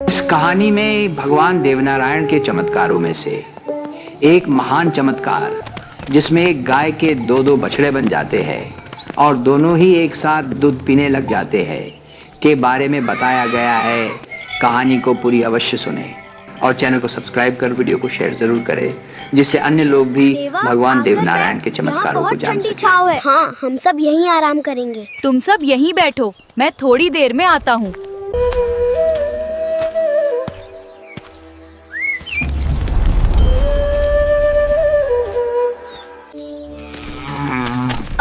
इस कहानी में भगवान देवनारायण के चमत्कारों में से एक महान चमत्कार, जिसमें एक गाय के दो बछड़े बन जाते हैं और दोनों ही एक साथ दूध पीने लग जाते हैं, के बारे में बताया गया है। कहानी को पूरी अवश्य सुने और चैनल को सब्सक्राइब कर वीडियो को शेयर जरूर करें, जिससे अन्य लोग भी भगवान देवनारायण के चमत्कारों को जान सकें। छाव है। हाँ, हम सब यहीं आराम करेंगे। तुम सब यहीं बैठो, मैं थोड़ी देर में आता हूँ।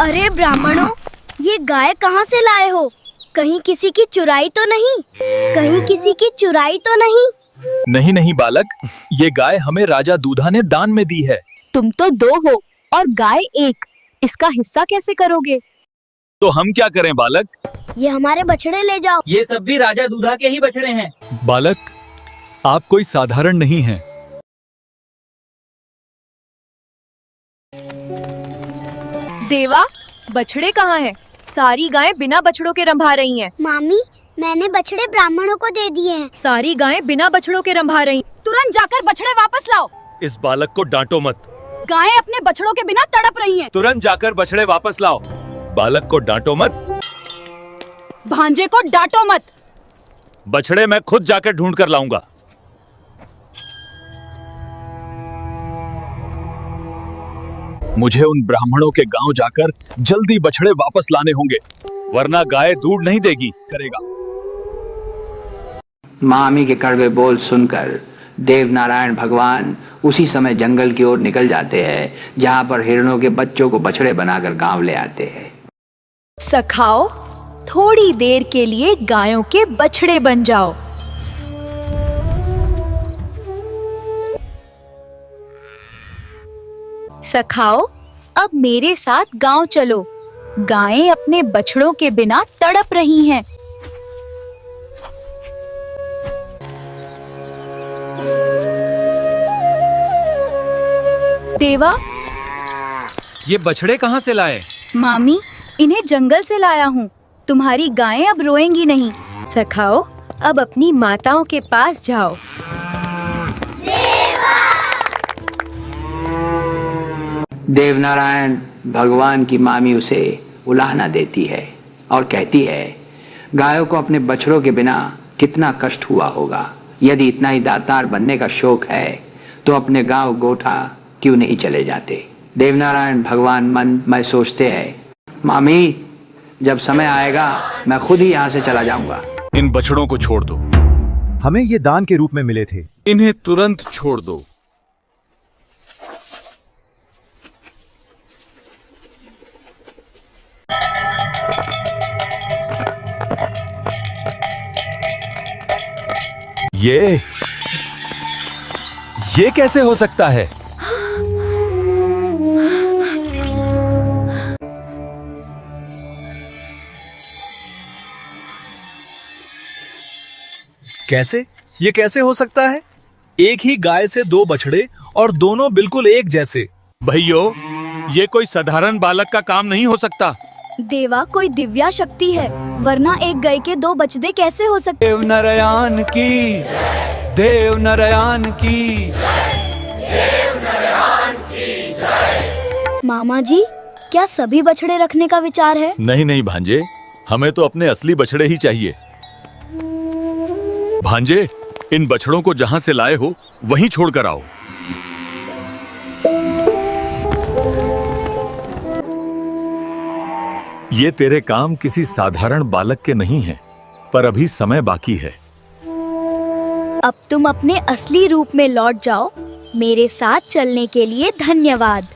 अरे ब्राह्मणों, ये गाय कहाँ से लाए हो? कहीं किसी की चुराई तो नहीं? कहीं किसी की चुराई तो नहीं? नहीं नहीं बालक, ये गाय हमें राजा दूधा ने दान में दी है। तुम तो दो हो और गाय एक, इसका हिस्सा कैसे करोगे? तो हम क्या करें बालक? ये हमारे बछड़े ले जाओ। ये सब भी राजा दूधा के ही बछड़े हैं। बालक, आप कोई साधारण नहीं हैं। देवा, बछड़े कहाँ हैं? सारी गायें बिना बछड़ों के रंभा रही हैं। मामी, मैंने बछड़े ब्राह्मणों को दे दिए हैं। सारी गायें बिना बछड़ों के रंभा रही। तुरंत जाकर बछड़े वापस लाओ। इस बालक को डांटो मत। गायें अपने बछड़ों के बिना तड़प रही हैं। तुरंत जाकर बछड़े वापस लाओ। बालक को डांटो मत। भांजे को डांटो मत। बछड़े मैं खुद जाकर ढूंढ कर लाऊंगा। मुझे उन ब्राह्मणों के गांव जाकर जल्दी बछड़े वापस लाने होंगे, वरना गाय दूध नहीं देगी करेगा। मामी के कड़वे बोल सुनकर देवनारायण भगवान उसी समय जंगल की ओर निकल जाते हैं, जहां पर हिरणों के बच्चों को बछड़े बनाकर गांव ले आते हैं। सखाओ, थोड़ी देर के लिए गायों के बछड़े बन जाओ। सखाओ, अब मेरे साथ गांव चलो। गायें अपने बछड़ों के बिना तड़प रही हैं। देवा, ये बछड़े कहाँ से लाए? मामी, इन्हें जंगल से लाया हूँ। तुम्हारी गायें अब रोएंगी नहीं। सखाओ, अब अपनी माताओं के पास जाओ। देवनारायण भगवान की मामी उसे उलाहना देती है और कहती है, गायों को अपने बछड़ों के बिना कितना कष्ट हुआ होगा। यदि इतना ही दातार बनने का शौक है तो अपने गांव गोठा क्यों नहीं चले जाते। देवनारायण भगवान मन में सोचते हैं, मामी, जब समय आएगा मैं खुद ही यहाँ से चला जाऊंगा। इन बछड़ों को छोड़ दो। हमें ये दान के रूप में मिले थे। इन्हें तुरंत छोड़ दो। ये कैसे हो सकता है? कैसे? ये कैसे हो सकता है? एक ही गाय से दो बछड़े और दोनों बिल्कुल एक जैसे। भैयो, ये कोई साधारण बालक का काम नहीं हो सकता। देवा, कोई दिव्या शक्ति है, वरना एक गाय के दो बछड़े कैसे हो सकते? देवनारायण की, देवनारायण की। मामा जी, क्या सभी बछड़े रखने का विचार है? नहीं नहीं भांजे, हमें तो अपने असली बछड़े ही चाहिए। भांजे, इन बछड़ों को जहां से लाए हो वहीं छोड़ कर आओ। ये तेरे काम किसी साधारण बालक के नहीं हैं, पर अभी समय बाकी है। अब तुम अपने असली रूप में लौट जाओ। मेरे साथ चलने के लिए धन्यवाद।